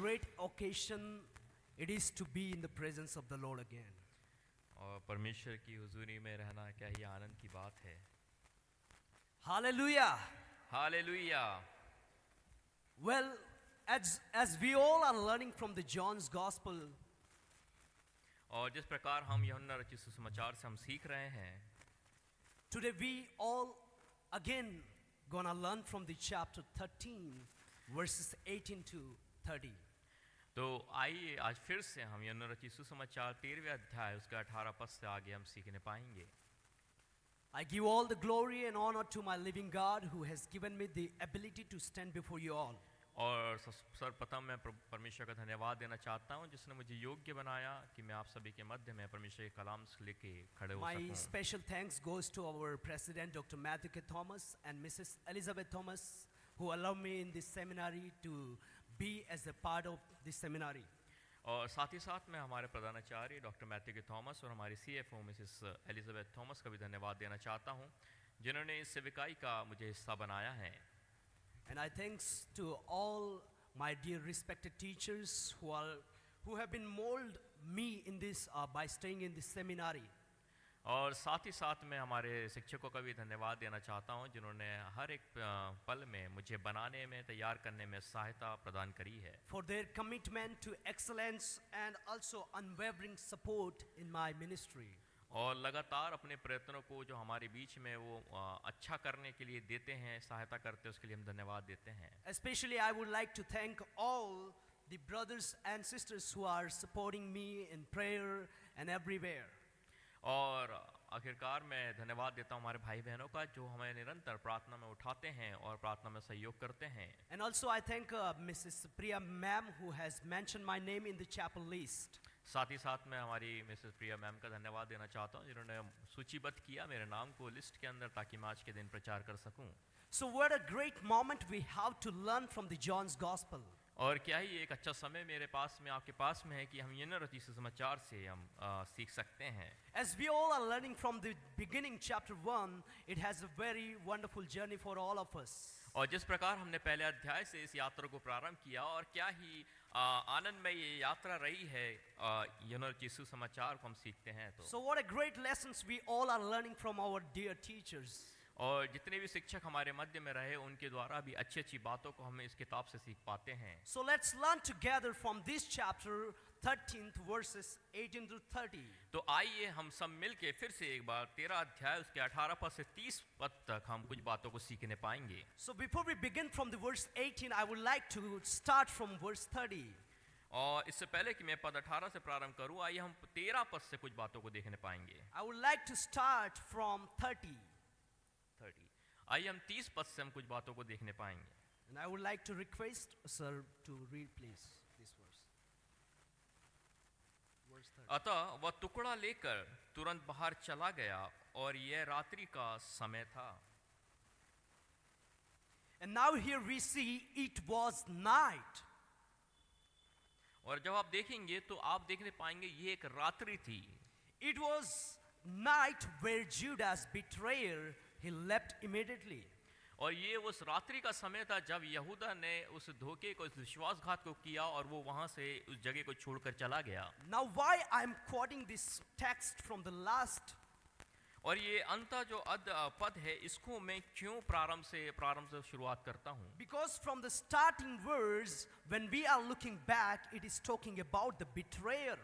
great occasion it is to be in the presence of the Lord again. और परमेश्वर की हुजूरी में रहना क्या ही आनंद की बात है। Hallelujah. Hallelujah. Well, as we all are learning from the John's Gospel, और जिस प्रकार हम यूहन्ना रचित सुसमाचार से हम सीख रहे हैं, today we all again gonna learn from the chapter 13, verses 18 to 30. तो आइए आज फिर से हम यूहन्ना रचित सुसमाचार 13वें अध्याय उसके 18 पद से आगे हम सीखने पाएंगे। I give all the glory and honor to my living God who has given me the ability to stand before you all. और सर्वप्रथम मैं परमेश्वर का धन्यवाद देना चाहता हूं जिसने मुझे योग्य बनाया कि मैं आप सभी के मध्य में परमेश्वर के कलाम से लेके खड़े हो My सकूं। special thanks goes to our president Dr. Matthew K. Thomas and Mrs. Elizabeth Thomas who allowed me in this seminary to be as a part of this seminary. और साथ ही साथ मैं हमारे प्रधानाचार्य डॉक्टर मैथ्यू के Thomas और हमारी CFO Mrs Elizabeth Thomas का भी धन्यवाद देना चाहता हूं जिन्होंने इस सेविकाई का मुझे हिस्सा बनाया है। And I thanks to all my dear respected teachers who have been mold me in this by staying in this seminary. और साथ ही साथ मैं हमारे शिक्षकों का भी धन्यवाद देना चाहता हूं जिन्होंने हर एक पल में मुझे बनाने में तैयार करने में सहायता प्रदान करी है। For their commitment to excellence and also unwavering support in my ministry. और लगातार अपने प्रयत्नों को जो हमारे बीच में वो अच्छा करने के लिए देते हैं, सहायता करते हैं, उसके लिए हम धन्यवाद देते हैं। Especially I would like to thank all the brothers and sisters who are supporting me in prayer and everywhere. और आखिरकार मैं धन्यवाद देता हूँ हमारे भाई बहनों का जो हमें निरंतर प्रार्थना में उठाते हैं और प्रार्थना में सहयोग करते हैं। And also I thank Mrs. Priya ma'am who has mentioned my name in the chapel list. साथ ही साथ मैं हमारी मिसेस प्रिया मैम का धन्यवाद देना चाहता हूँ जिन्होंने सूचीबद्ध किया मेरे नाम को लिस्ट के अंदर ताकि मैं आज के दिन प्रचार कर सकूँ। So what a great moment we have to learn from the John's Gospel. और क्या ही एक अच्छा समय मेरे पास में आपके पास में है कि हम यूहन्ना रचित सुसमाचार से हम सीख सकते हैं। As we all are learning from the beginning chapter 1, it has a very wonderful journey for all of us. और जिस प्रकार हमने पहले अध्याय से इस यात्रा को प्रारंभ किया और क्या ही आनंदमय ये यात्रा रही है यूहन्ना रचित सुसमाचार को हम सीखते हैं तो। So what a great lessons we all are learning from our dear teachers. और जितने भी शिक्षक हमारे मध्य में रहे उनके द्वारा भी अच्छी अच्छी बातों को हम इस किताब से सीख पाते हैं। So let's learn together from this chapter 13th verses 18 to 30. तो आइए हम सब मिलके फिर से एक बार 13 अध्याय उसके 18 पद से 30 पद तक हम कुछ बातों को सीखने पाएंगे। So before we begin from the verse 18, I would like to start from verse 30. और इससे पहले कि मैं पद 18 से प्रारंभ करूं आइए हम 13 पद से कुछ बातों को देखने पाएंगे। I would like to start from 30. आइए हम 30 पद से हम कुछ बातों को देखने पाएंगे। And I would like to request sir to read please this verse. Verse 30. अतः वह टुकड़ा लेकर तुरंत बाहर चला गया और यह रात्रि का समय था। And now here we see it was night. और जब आप देखेंगे तो आप देखने पाएंगे ये एक रात्रि थी। It was night where Judas betrayer he left immediately. और ये उस रात्रि का समय था जब यहूदा ने उस धोखे को, उस विश्वासघात को किया और वो वहां से उस जगह को छोड़कर चला गया। Now why I am quoting this text from the last? और ये अंत जो पद है इसको मैं क्यों प्रारंभ से शुरुआत करता हूँ? Because from the starting verse, when we are looking back, it is talking about the betrayer.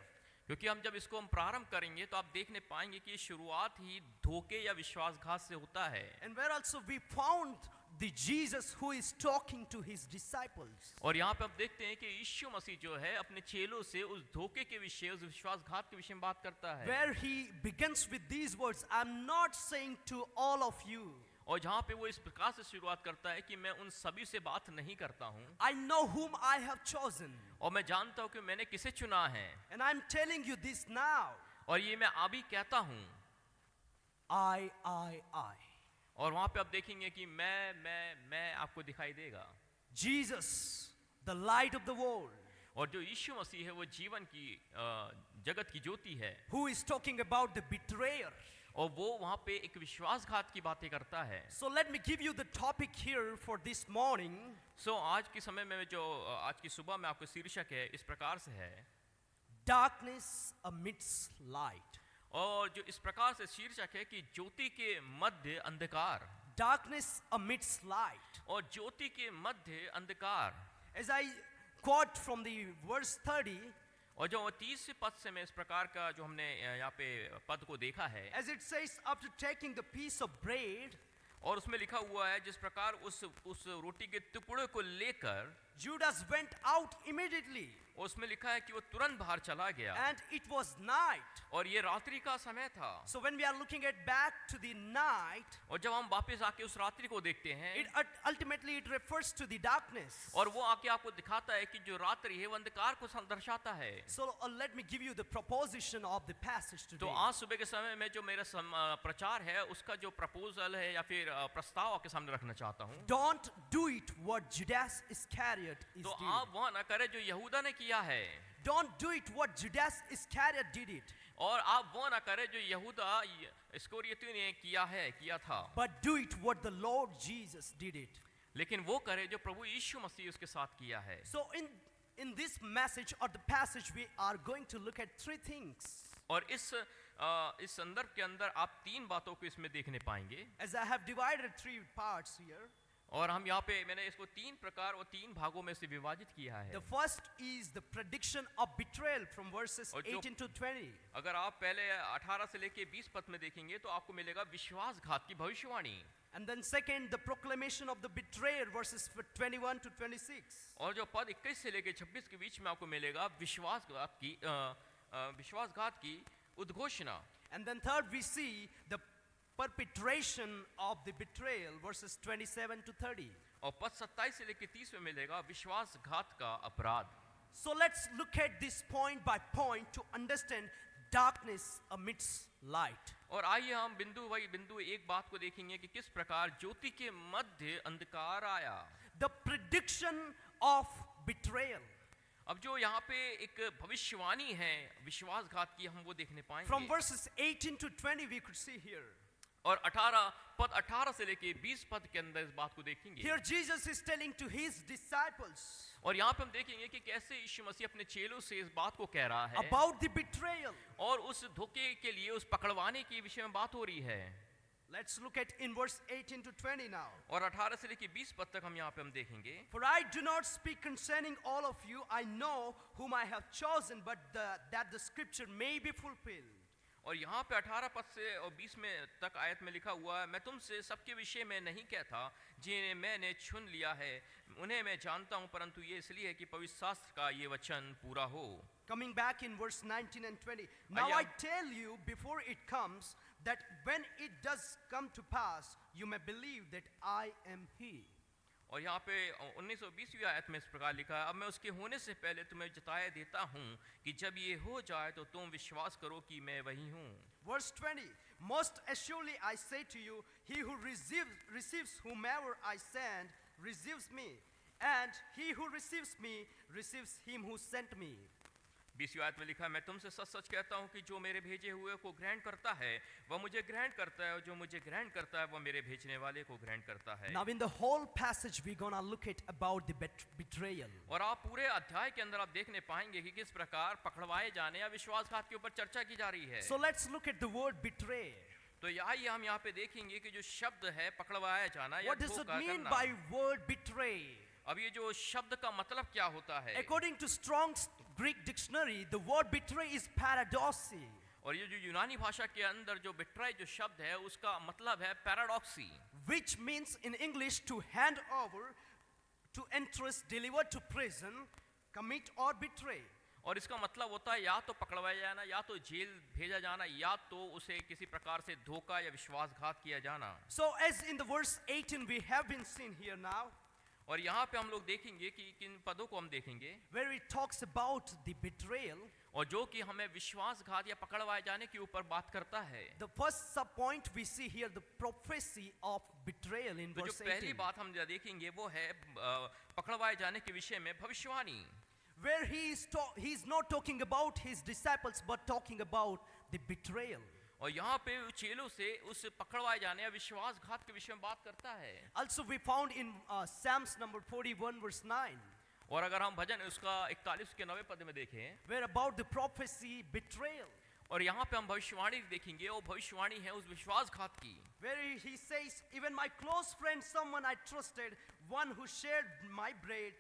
क्योंकि हम जब इसको हम प्रारंभ करेंगे तो आप देखने पाएंगे कि शुरुआत ही धोखे या विश्वासघात से होता है। And where also we found the Jesus who is talking to his disciples. और यहाँ पे हम देखते हैं कि यीशु मसीह जो है अपने चेलों से उस धोखे के विषय, उस विश्वासघात के विषय में बात करता है। Where he begins with these words, I'm not saying to all of you. और जहाँ पे वो इस प्रकार से शुरुआत करता है कि मैं उन सभी से बात नहीं करता हूँ। I know whom I have chosen. और मैं जानता हूँ कि मैंने किसे चुना है। And I'm telling you this now. और ये मैं अभी कहता हूँ। I. और वहाँ पे आप देखेंगे कि मैं आपको दिखाई देगा। Jesus, the light of the world. और जो यीशु मसीह है वो जीवन की जगत की ज्योति है। Who is talking about the betrayer. और वो वहाँ पे एक विश्वासघात की बातें करता है। So let me give you the topic here for this morning. आज के समय में जो आज की सुबह में आपको शीर्षक है इस प्रकार से है, Darkness amidst light. और जो इस प्रकार से शीर्षक है कि ज्योति के मध्य अंधकार, Darkness amidst light. और ज्योति के मध्य अंधकार। As I quote from the verse 30, और जो 30 पद से में इस प्रकार का जो हमने यहाँ पे पद को देखा है, as it says, after taking the piece of bread, और उसमें लिखा हुआ है जिस प्रकार उस रोटी के टुकड़े को लेकर Judas went out immediately, उसमें लिखा है कि वो तुरंत बाहर चला गया, and it was night. और ये रात्रि का समय था। So when we are looking at back to the night, और जब हम वापस आके उस रात्रि को देखते हैं, ultimately it refers to the darkness. और वो आके आपको दिखाता है कि जो रात्रि है वो अंधकार को दर्शाता है। So let me give you the proposition of the passage today. तो आज सुबह के समय में जो मेरा प्रचार है उसका जो प्रपोजल है या फिर प्रस्ताव आपके सामने रखना चाहता हूँ। Don't do it what Judas Iscariot is तो doing. आप वह ना करें जो यहूदा ने किया है, Don't do it what Judas Iscariot did it, और आप वो ना करें जो यहूदा इस्करियोती ने किया था, but do it what the Lord Jesus did it. लेकिन वो करे जो प्रभु यीशु मसीह उसके साथ किया है। So in this message or the passage we are going to look at three things. और इस संदर्भ के अंदर आप तीन बातों को इसमें देखने पाएंगे। As I have divided three parts here. और हम यहाँ पे मैंने इसको तीन प्रकार और तीन भागों में से विभाजित किया है। The first is the prediction of betrayal from verses 18 to 20. अगर आप पहले 18 से लेके 20 पद में देखेंगे तो आपको मिलेगा विश्वासघात की भविष्यवाणी। And then second, the proclamation of the betrayer, verses 21 to 26. और जो पद 21 से लेके 26 के बीच में आपको मिलेगा विश्वासघात की उद्घोषणा। And then third, we see the perpetration of the betrayal, verses 27 to 30. और पद 27 से लेके 30 में मिलेगा विश्वासघात का अपराध। So let's look at this point by point to understand darkness amidst light. और आइए हम बिंदु बाई बिंदु एक बात को देखेंगे कि किस प्रकार ज्योति के मध्य अंधकार आया। The prediction of betrayal. अब जो यहाँ पे एक भविष्यवाणी है विश्वासघात की, हम वो देखने पाएंगे। From verses 18 to 20 we could see here. और 18 से लेके 20 पद के अंदर इस बात को देखेंगे। Here Jesus is telling to his disciples और यहाँ पे हम देखेंगे कि कैसे यीशु मसीह अपने चेलों से इस बात को कह रहा है about the betrayal. और उस धोखे के लिए, उस पकड़वाने के विषय में बात हो रही है। Let's look at in verse 18 to 20 now. और 18 से लेके 20 पद तक हम यहाँ पे हम देखेंगे। For I do not speak concerning all of you, I know whom I have chosen, but that the scripture may be fulfilled. और यहाँ पे 18 पद से और 20 में तक आयत में लिखा हुआ है, मैं तुमसे सबके विषय में नहीं कहता जिन्हें मैंने चुन लिया है, उन्हें मैं जानता हूँ, परंतु ये इसलिए है कि पवित्र शास्त्र का ये वचन पूरा हो। Coming back in verse 19 and 20. Now I tell you before it comes, that when it does come to pass, you may believe that I am he. और यहाँ पे 19 और 20वीं आयत में इस प्रकार लिखा है, अब मैं उसके होने से पहले तुम्हें जताए देता हूँ कि जब ये हो जाए तो तुम विश्वास करो कि मैं वही हूँ। Verse 20. Most assuredly I say to you, he who receives whomever I send receives me, and he who receives me receives him who sent me. 20वीं आयत में लिखा है, मैं तुमसे सच सच कहता हूँ कि जो मेरे भेजे हुए को ग्रहण करता है वह मुझे ग्रहण करता है, और जो मुझे ग्रहण करता है वह मेरे भेजने वाले को ग्रहण करता है। Now in the whole passage we're gonna look at about the betrayal. और आप पूरे अध्याय के अंदर आप देखने पाएंगे कि किस प्रकार पकड़वाए जाने या विश्वासघात के ऊपर चर्चा की जा रही है। So let's look at the word betray. तो आइए हम यहाँ पे देखेंगे कि जो शब्द है पकड़वाया जाना या What does it धोखा mean करना। by word betray? अब ये जो शब्द का मतलब क्या होता है? According to Strong's Greek dictionary, the word betray is paradoxy. और ये जो यूनानी भाषा के अंदर जो बिट्राई जो शब्द है उसका मतलब है पैराडॉक्सी, which means in English to hand over, to entrust, deliver to prison, commit or betray. और इसका मतलब होता है या तो पकड़वाया जाना, या तो जेल भेजा जाना, या तो उसे किसी प्रकार से धोखा या विश्वासघात किया जाना। So as in the verse 18 we have been seen here now, और यहाँ पे हम लोग देखेंगे कि किन पदों को हम देखेंगे, where it talks about the betrayal. और जो कि हमें विश्वासघात या पकड़वाए जाने के ऊपर बात करता है। The first sub point we see here, the prophecy of betrayal in तो verse जो पहली 18, बात हम देखेंगे वो है पकड़वाए जाने के विषय में भविष्यवाणी, where he is not talking about his disciples but talking about the betrayal. और यहाँ पे चेलों से उस पकड़वाए जाने या विश्वासघात के विषय में बात करता है। Also we found in Psalms number 41 verse 9, और अगर हम भजन उसका 41 के 9 पद में देखें, where about the prophecy betrayal, और यहाँ पे हम भविष्यवाणी देखेंगे, और भविष्यवाणी है उस विश्वासघात की, where he says, even my close friend, someone I trusted, one who shared my bread,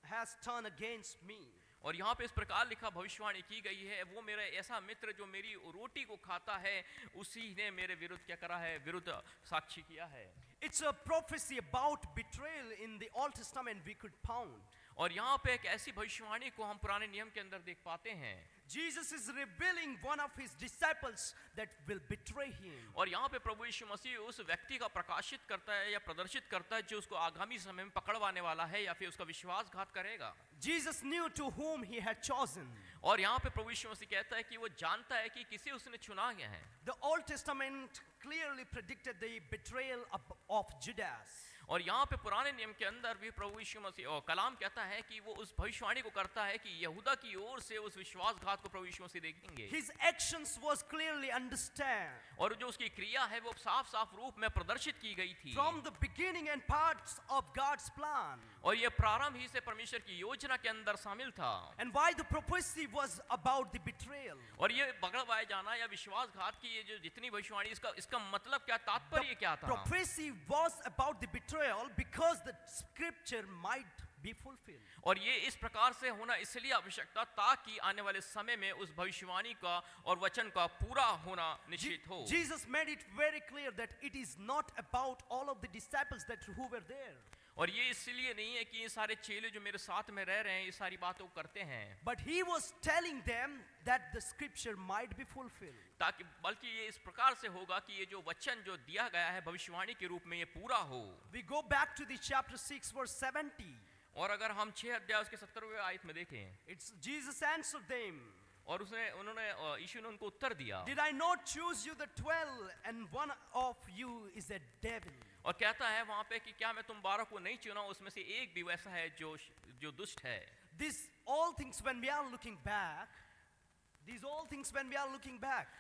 has turned against me. और यहाँ पे इस प्रकार लिखा भविष्यवाणी की गई है, वो मेरा ऐसा मित्र जो मेरी रोटी को खाता है, उसी ने मेरे विरुद्ध क्या करा है, विरुद्ध साक्षी किया है। It's a prophecy about betrayal in the Old Testament we could found. और यहाँ पे एक ऐसी भविष्यवाणी को हम पुराने नियम के अंदर देख पाते हैं। Jesus is revealing one of his disciples that will betray him. और यहाँ पे प्रभु यीशु मसीह उस व्यक्ति का प्रकाशित करता है या प्रदर्शित करता है जो उसको आगामी समय में पकड़वाने वाला है या फिर उसका विश्वासघात करेगा। Jesus knew to whom he had chosen. और यहाँ पे प्रभु यीशु मसीह कहता है कि वो जानता है कि किसे उसने चुना गया है। The Old Testament clearly predicted the betrayal of Judas. और यहाँ पे पुराने नियम के अंदर भी प्रभु यीशु मसीह और कलाम कहता है कि वो उस भविष्यवाणी को करता है कि यहूदा की ओर से उस विश्वासघात को प्रभु यीशु मसीह देखेंगे। His actions was clearly understand. और जो उसकी क्रिया है वो साफ साफ रूप में प्रदर्शित की गई थी। From the beginning and parts of God's plan. और ये प्रारंभ ही से परमेश्वर की योजना के अंदर शामिल था। And why the prophecy was about the betrayal. और ये पकड़वाए जाना या विश्वासघात की ये जो जितनी भविष्यवाणी इसका मतलब क्या, तात्पर्य क्या था? Prophecy was about the betrayal because the scripture might be fulfilled. और ये इस प्रकार से होना इसलिए आवश्यकता ताकि आने वाले समय में उस भविष्यवाणी का और वचन का पूरा होना निश्चित हो। Jesus made it very clear that it is not about all of the disciples that who were there. और ये इसलिए नहीं है कि ये सारे चेले जो मेरे साथ में रह रहे हैं ये सारी बातों को करते हैं, But he was telling them that the scripture might be fulfilled. ताकि बल्कि ये इस प्रकार से होगा कि ये जो वचन जो दिया गया है भविष्यवाणी के रूप में ये पूरा हो। We go back to the chapter 6 verse 70. और अगर हम 6 अध्याय उसके 17वें आयत में देखें, It's Jesus answered them. और उन्होंने यीशु ने उनको उत्तर दिया, Did I not choose you the 12 and one of you is a devil? और कहता है वहां पे कि क्या मैं तुम 12 को नहीं चुना, उसमें से एक भी वैसा है जो दुष्ट है। These all things when we are looking back,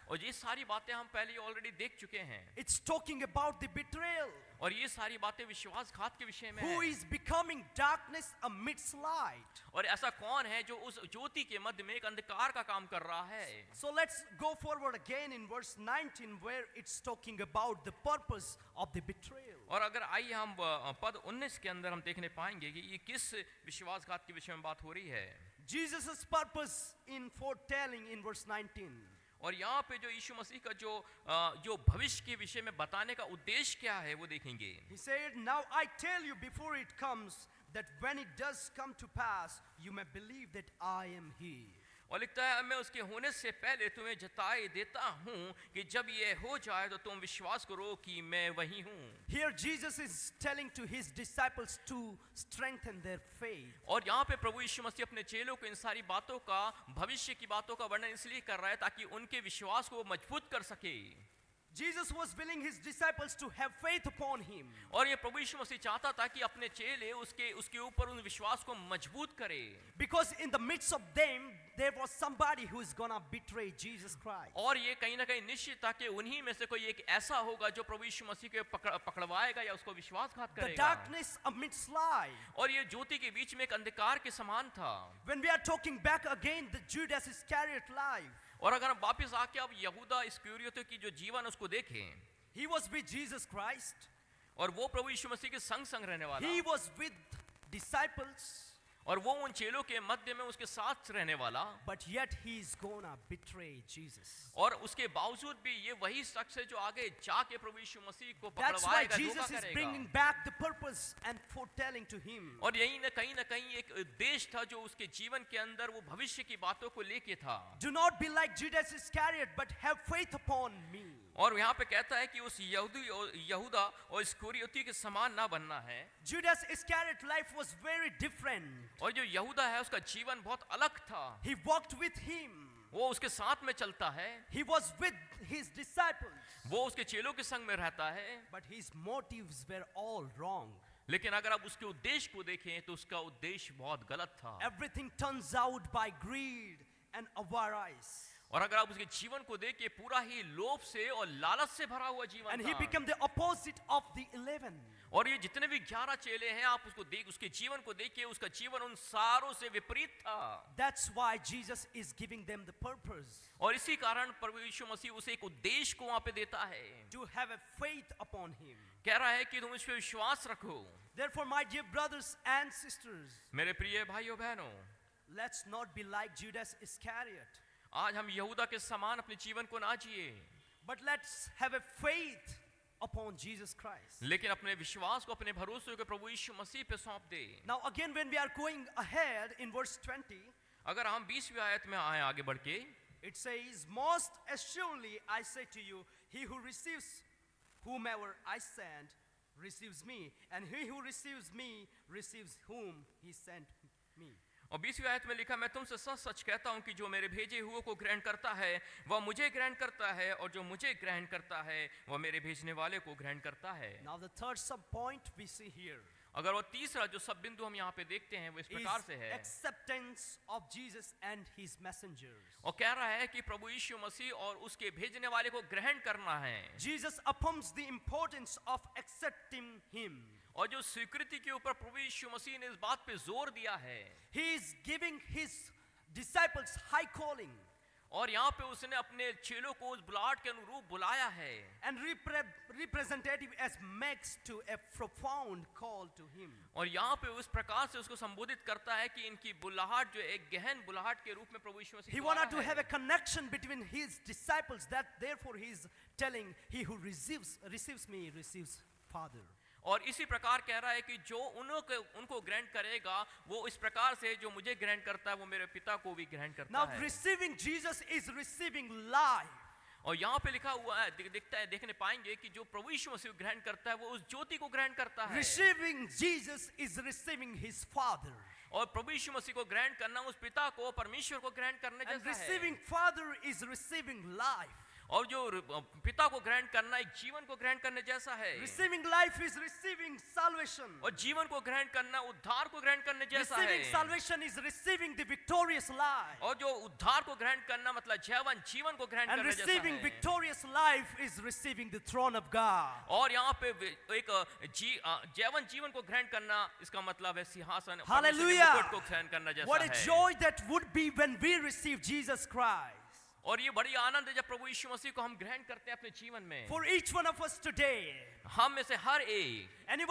और ये सारी बातें हम पहले ऑलरेडी देख चुके हैं। it's talking about the betrayal. और ये सारी बातें विश्वासघात के विषय में Who है। is becoming darkness amidst light? और ऐसा कौन है जो उस ज्योति के मध्य में एक अंधकार का काम कर रहा है? So let's go forward again in verse 19 where it's talking about the purpose of the betrayal. और अगर आइए हम पद 19 के अंदर हम देखने पाएंगे कि ये किस विश्वासघात के विषय में बात हो रही है। Jesus' purpose in foretelling in verse 19. और यहाँ पे जो यीशु मसीह का जो भविष्य के विषय में बताने का उद्देश्य क्या है वो देखेंगे। He said, now I tell you before it comes that when it does come to pass, you may believe that I am He. और लिखता है मैं उसके होने से पहले तुम्हें जताए देता हूँ कि जब ये हो जाए तो तुम विश्वास करो कि मैं वही हूँ। Here Jesus is telling to his disciples to strengthen their faith. और यहाँ पे प्रभु यीशु मसीह अपने चेलों को इन सारी बातों का, भविष्य की बातों का वर्णन इसलिए कर रहा है ताकि उनके विश्वास को मजबूत कर सके। Jesus was willing his disciples to have faith upon him. और ये प्रभु यीशु मसीह चाहता था कि अपने चेले उसके ऊपर उन विश्वास को मजबूत करे। Because in the midst of them there was somebody who is gonna betray Jesus Christ. और ये कहीं ना कहीं निश्चित था कि उन्हीं में से कोई एक ऐसा होगा जो प्रभु यीशु मसीह के पकड़वाएगा या उसको विश्वासघात The करेगा। darkness amidst light. और ये ज्योति के बीच में एक अंधकार के समान था। When we are talking back again the Judas Iscariot life, और अगर हम वापस आके अब यहूदा इस्करियोती की जो जीवन उसको देखें, he was with Jesus Christ. और वो प्रभु यीशु मसीह के संग संग रहने वाला, He was with disciples. और वो उन चेलों के मध्य में उसके साथ रहने वाला, But yet he is gonna betray Jesus. और उसके बावजूद भी ये वही शख्स है जो आगे जाके प्रभु यीशु मसीह को That's why पकड़वाएगा, धोखा Jesus is bringing करेगा। back the purpose and foretelling to him. और यही न कहीं एक उद्देश्य था जो उसके जीवन के अंदर वो भविष्य की बातों को लेके था। Do not be like Judas Iscariot, but have faith upon me. और यहाँ पे कहता है कि उस यहूदा और इस्करियोती के समान ना बनना है। Judas Iscariot life was very different. और जो यहूदा है उसका जीवन बहुत अलग था। He walked with him. वो उसके साथ में चलता है, He was with his disciples. वो उसके चेलों के संग में रहता है। But his motives were all wrong. लेकिन अगर आप उसके उद्देश्य को देखें तो उसका उद्देश्य बहुत गलत था। Everything turns out by greed and avarice. और अगर आप उसके जीवन को देखिए पूरा ही लोभ से और लालच से भरा हुआ जीवन And he था। became the opposite of the 11. और ये जितने भी 11 चेले हैं आप उसको देख उसके जीवन को देखिए उसका जीवन उन सारों से विपरीत था। That's why Jesus is giving them the purpose और इसी कारण प्रभु यीशु मसीह उसे एक उद्देश्य को वहां पे देता है। to have a faith upon him. कह रहा है कि तुम इस पे विश्वास रखो। Therefore, my dear brothers and sisters, मेरे प्रिय भाइयों बहनों, let's not be like Judas Iscariot, आज हम यहूदा के समान अपने जीवन को ना जिए, but let's have a faith upon Jesus Christ. लेकिन अपने विश्वास को अपने भरोसे को प्रभु यीशु मसीह पे सौंप दे। Now again, when we are going ahead in verse 20, अगर हम 20वीं आयत में आए आगे बढ़ के, it says, most assuredly I say to you, he who receives whomever I send receives me, and he who receives me receives whom he sent me. और 20वीं आयत में लिखा, मैं तुमसे सच सच कहता हूं कि जो मेरे भेजे हुए को ग्रहण करता है वह मुझे ग्रहण करता है, और जो मुझे ग्रहण करता है वह मेरे भेजने वाले को ग्रहण करता है। Now the third sub point we see here अगर वो तीसरा जो सब बिंदु हम यहाँ पे देखते हैं वो इस is प्रकार से है, acceptance of Jesus and his messengers. और कह रहा है कि प्रभु यीशु मसीह और उसके भेजने वाले को ग्रहण करना है। Jesus affirms the importance of accepting him. और जो स्वीकृति के ऊपर प्रभु यीशु मसीह ने इस बात पे जोर दिया है, He is giving his disciples high calling और यहाँ पे उसने अपने चेलों को उस बुलाहट के अनुरूप बुलाया है, and representative as makes to a profound call to him. और यहाँ पे उस प्रकार से उसको संबोधित करता है कि इनकी बुलाहट जो एक गहन बुलाहट के रूप में प्रभु यीशु मसीह He द्वारा wanted to have a है। connection between his disciples, that therefore he is telling, he who receives me receives Father. और इसी प्रकार कह रहा है कि जो उनको ग्रहण करेगा वो इस प्रकार से जो मुझे ग्रहण करता है वो मेरे पिता को भी ग्रहण करता Now है। receiving Jesus is receiving life. और यहाँ पे लिखा हुआ है दिखता है देखने पाएंगे कि जो प्रभु यीशु मसीह ग्रहण करता है वो उस ज्योति को ग्रहण करता है, Receiving Jesus is receiving his Father. और प्रभु यीशु मसीह को ग्रहण करना उस पिता को परमेश्वर को ग्रहण करने And जैसा receiving है। Father is receiving life. और जो पिता को ग्रहण करना एक जीवन को ग्रहण करने जैसा है, Receiving life is receiving salvation. और जीवन को ग्रहण करना उद्धार को ग्रहण करने जैसा Receiving है। salvation is receiving the victorious life. और जो उद्धार को ग्रहण करना मतलब जीवन को ग्रहण And करने जैसा receiving है। victorious life is receiving the throne of God. और यहाँ पे एक जीवन को ग्रहण करना इसका मतलब है सिंहासन Hallelujah. मुकुट को ग्रहण करना जैसा What a है। joy that would be when we receive Jesus Christ. और ये बड़ी आनंद है जब प्रभु यीशु मसीह को हम ग्रहण करते हैं अपने जीवन में। For each one of us today, हम में से हर एक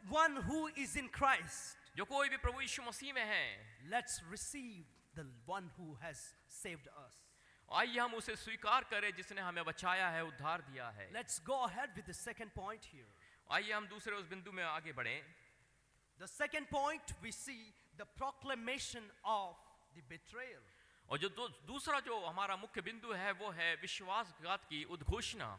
one who is in Christ, जो कोई भी प्रभु यीशु मसीह में है, let's receive the one who has saved us. आइए हम उसे स्वीकार करें जिसने हमें बचाया है, उद्धार दिया है। Let's go ahead with the second point here. आइए हम दूसरे उस बिंदु में आगे बढ़ें। The second point, we see the proclamation of the betrayal. और जो दूसरा जो हमारा मुख्य बिंदु है वो है विश्वासघात की उद्घोषणा।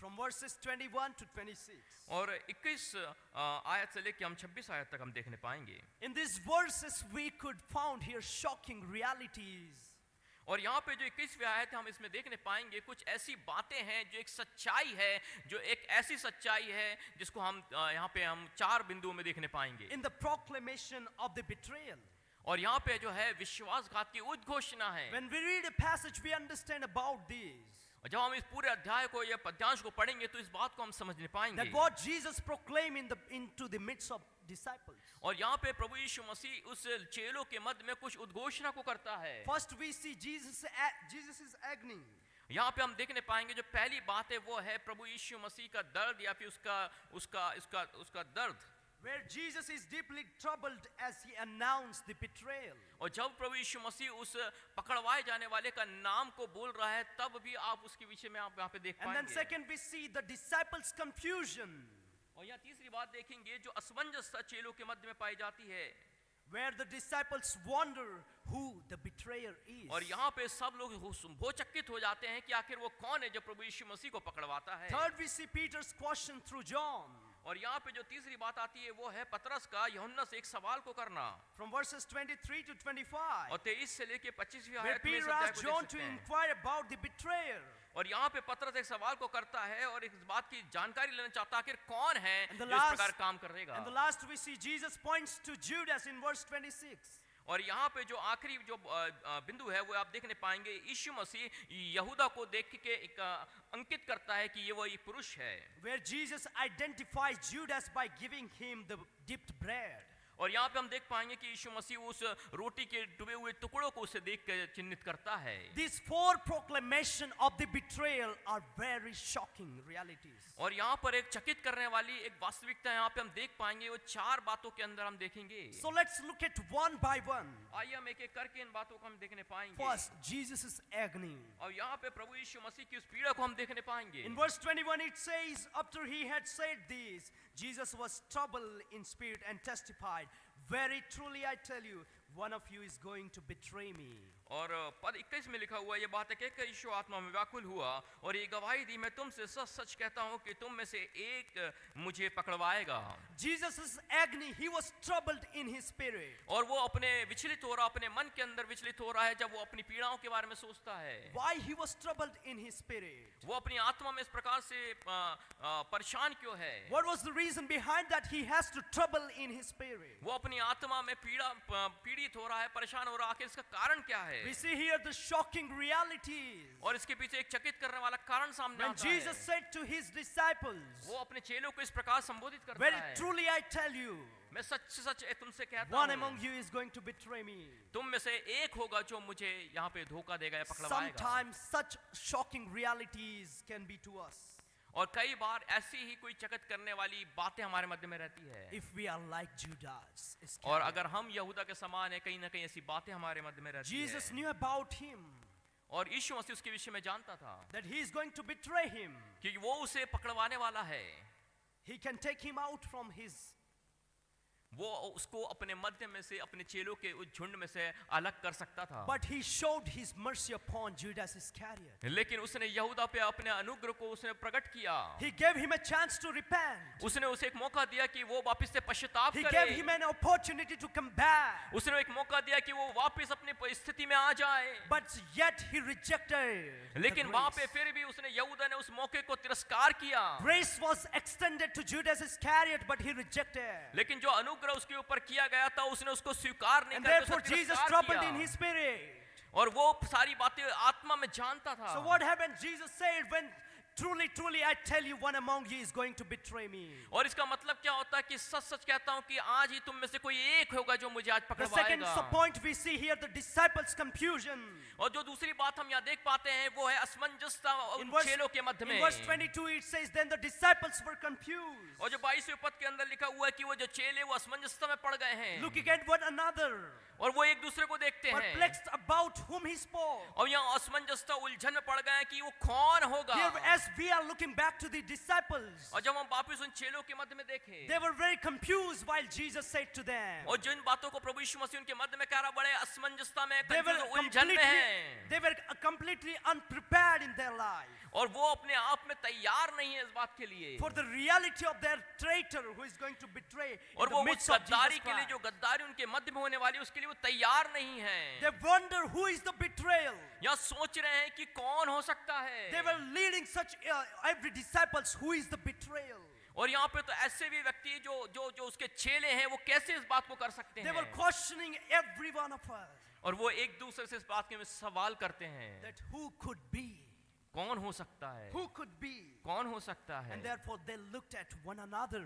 From verses 21 to 26. और 21 आयत से लेकर हम 26 आयत तक हम देखने पाएंगे। In these verses we could found here shocking realities. और यहाँ पे जो 21वीं आयत है हम इसमें देखने पाएंगे कुछ ऐसी बातें हैं जो एक सच्चाई है, जो एक ऐसी सच्चाई है जिसको हम यहाँ पे हम 4 बिंदुओं में देखने पाएंगे। In the proclamation of the betrayal. और यहाँ पे जो है विश्वासघात की उद्घोषणा है। When we read a passage, we understand about this. और जब हम इस पूरे अध्याय को या पद्यांश को पढ़ेंगे तो इस बात को हम समझने पाएंगे। That what Jesus proclaimed into the midst of disciples. और यहाँ पे प्रभु यीशु मसीह उस चेलों के मध्य में कुछ उद्घोषणा को करता है। First we see Jesus is agony. यहाँ पे हम देखने पाएंगे जो पहली बात है वो है प्रभु यीशु मसीह का दर्द या फिर उसका दर्द। Where Jesus is deeply troubled as he announced the betrayal. और जब प्रभु यीशु मसीह उस पकड़वाए जाने वाले का नाम को बोल रहा है तब भी आप उसके विषय में आप यहाँ पे देख And then पाएंगे। second we see the disciples' confusion. और यहाँ तीसरी बात देखेंगे जो असमंजसता चेलों के मध्य में पाई जाती है। Where the disciples wonder who the betrayer is. और यहाँ पे सब लोग भौचकित हो जाते हैं कि आखिर वो कौन है जो प्रभु यीशु मसीह को पकड़वाता है। Third we see Peter's question through John. और यहाँ पे जो तीसरी बात आती है वो है पतरस का यूहन्ना से एक सवाल को करना। From verses 23 to 25. और 23 से लेके 25वीं Where आयत में इस Peter अध्याय asked को John देख to सकते हैं। inquire about the betrayer. और यहाँ पे पतरस एक सवाल को करता है और इस बात की जानकारी लेना चाहता है आखिर कौन है And the जो इस last- प्रकार काम करेगा। And the last we see Jesus points to Judas in verse 26. और यहाँ पे जो आखिरी जो बिंदु है वो आप देखने पाएंगे, यीशु मसीह यहूदा को देख के एक अंकित करता है कि ये वही पुरुष है। Where Jesus identifies Judas by giving him the dipped bread. और यहाँ पे हम देख पाएंगे कि यीशु मसीह उस रोटी के डूबे हुए टुकड़ों को उसे देख कर चिन्हित करता है। These four proclamations of the betrayal are very shocking realities. और यहाँ पर एक चकित करने वाली एक वास्तविकता यहाँ पे हम देख पाएंगे, वो चार बातों के अंदर हम देखेंगे। So let's look at one by one. आइए हम एक एक करके इन बातों को हम देखने पाएंगे। First, Jesus' agony. और यहाँ पे प्रभु यीशु मसीह की उस पीड़ा को हम देखने पाएंगे। In verse 21 it says, after he had said this, Jesus was troubled in spirit and testified, very truly I tell you, one of you is going to betray me. और पद 21 में लिखा हुआ ये बात है कि यीशु आत्मा में व्याकुल हुआ और ये गवाही दी, मैं तुमसे सच सच कहता हूँ कि तुम में से एक मुझे पकड़वाएगा। Jesus' agony, he was troubled in his spirit. और वो अपने विचलित हो रहा, अपने मन के अंदर विचलित हो रहा है जब वो अपनी पीड़ाओं के बारे में सोचता है। Why he was troubled in his spirit? वो अपनी आत्मा में इस प्रकार से परेशान क्यों है? What was the reason behind that he has to trouble in his spirit? वो अपनी आत्मा में पीड़ित हो रहा है, परेशान हो रहा है, आखिर इसका कारण क्या है? We see here the shocking realities. और इसके पीछे एक चकित करने वाला कारण सामने When आता Jesus है। said to his disciples, वो अपने चेलों को इस प्रकार संबोधित करता very है, truly I tell you, मैं सच सच तुमसे कहता one हूँ, among you is going to betray me. तुम में से एक होगा जो मुझे यहाँ पे धोखा देगा या पकड़वाएगा। Sometimes such shocking realities can be to us और कई बार ऐसी ही कोई चकित करने वाली बातें हमारे मध्य में रहती है। if we are like Judas Iscariot. और अगर हम यहूदा के समान है, कहीं ना कहीं ऐसी बातें हमारे मध्य में रहती Jesus है। knew about him, और यीशु मसीह उसके विषय में जानता था that he is going to betray him. कि वो उसे पकड़वाने वाला है। He can take him out from his. वो उसको अपने मध्य में से, अपने चेलों के उस झुंड में से अलग कर सकता था। But he showed his mercy upon Judas Iscariot. लेकिन उसने यहूदा पे अपने अनुग्रह को उसने प्रकट किया। He gave him a chance to repent. उसने उसे एक मौका दिया कि वो वापस से पश्चाताप He करे। gave him an opportunity to come back. उसने एक मौका दिया कि वो वापस अपनी परिस्थिति में आ जाए। But yet he rejected. the लेकिन वहां पे grace. फिर भी उसने, यहूदा ने उस मौके को तिरस्कार किया। Grace was extended to Judas Iscariot, but he rejected. लेकिन जो अनुग्रह उसके ऊपर किया गया था उसने उसको स्वीकार नहीं And किया, therefore Jesus troubled in his spirit. और वो सारी बातें आत्मा में जानता था। So what happened? Jesus said, when truly, truly I tell you, one among you is going to betray me. और इसका मतलब क्या होता है कि सच सच कहता हूं कि आज ही तुम में से कोई एक होगा जो मुझे आज The second पकड़वाएगा। point we see here, the disciples' confusion. और जो दूसरी बात हम यहाँ देख पाते हैं वो है असमंजसता In उन verse, चेलों के मध्य in में। verse 22 it says, then the disciples were confused, और जो 22वें पद के अंदर लिखा हुआ है कि वो जो चेले वो असमंजसता में पड़ गए हैं looking at one another, और वो एक दूसरे को देखते हैं perplexed about whom he spoke. और यहाँ असमंजसता उलझन में पड़ गए हैं कि वो कौन होगा। Here, as we are looking back to the disciples, और जब हम वापस उन चेलों के मध्य में देखें they were very confused while Jesus said to them. और जिन बातों को प्रभु यीशु मसीह उनके मध्य में कह रहा, बड़े असमंजसता में, They were उलझन में हैं completely unprepared in their life और वो अपने आप में तैयार नहीं है इस बात के लिए। for the reality of their traitor who is going to betray in और the वो उस midst of गद्दारी Jesus के लिए, Christ. जो गद्दारी उनके मध्य में होने वाली है, उसके लिए वो तैयार नहीं है। They wonder who is the betrayal. या सोच रहे हैं कि कौन हो सकता है। They were leading such every disciples who is the betrayal. और यहाँ पे तो ऐसे भी व्यक्ति जो जो जो उसके चेले हैं वो कैसे इस बात को कर सकते They were हैं। questioning every one of us और वो एक दूसरे से इस बात के में सवाल करते हैं, that who could be, कौन हो सकता है, who could be. कौन हो सकता है। And therefore they looked at one another.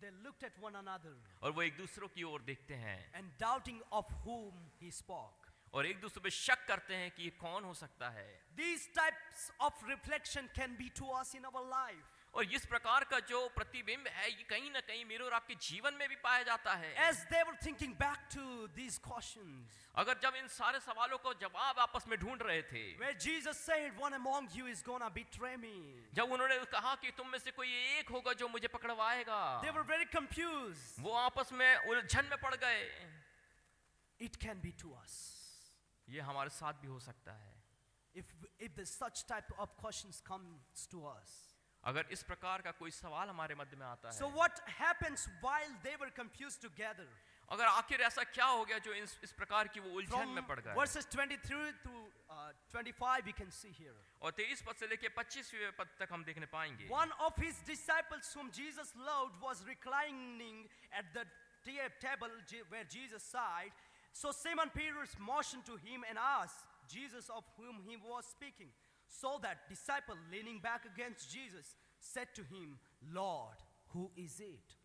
They looked at one another और वो एक दूसरों की ओर देखते हैं and doubting of whom he spoke. और एक दूसरे पे शक करते हैं कि ये कौन हो सकता है। These types of reflection can be to us in our life. और इस प्रकार का जो प्रतिबिंब है ये कहीं ना कहीं मेरे और आपके जीवन में भी पाया जाता है। As they were thinking back to these questions, अगर जब इन सारे सवालों को जवाब आपस में ढूंढ रहे थे, where Jesus said, one among you is gonna betray me, जब उन्होंने कहा कि तुम में से कोई एक होगा जो मुझे पकड़वाएगा, they were very confused. वो आपस में उलझन में पड़ गए। It can be to us. ये हमारे साथ भी हो सकता है। If the such type of questions comes to us. अगर इस प्रकार का कोई सवाल हमारे मध्य में आता So है, what happens while they were confused together? अगर आखिर ऐसा क्या हो गया जो इस प्रकार की वो उलझन From में पड़ गए। verses 23 to 25 we can see here. और 23 पद से लेके 25वें पद तक हम देखने पाएंगे। One of his disciples whom Jesus loved was reclining at the table where Jesus sat. So Simon Peter motioned to him and asked Jesus of whom he was speaking. So that disciple, leaning back against Jesus, said to him, Lord, who is it?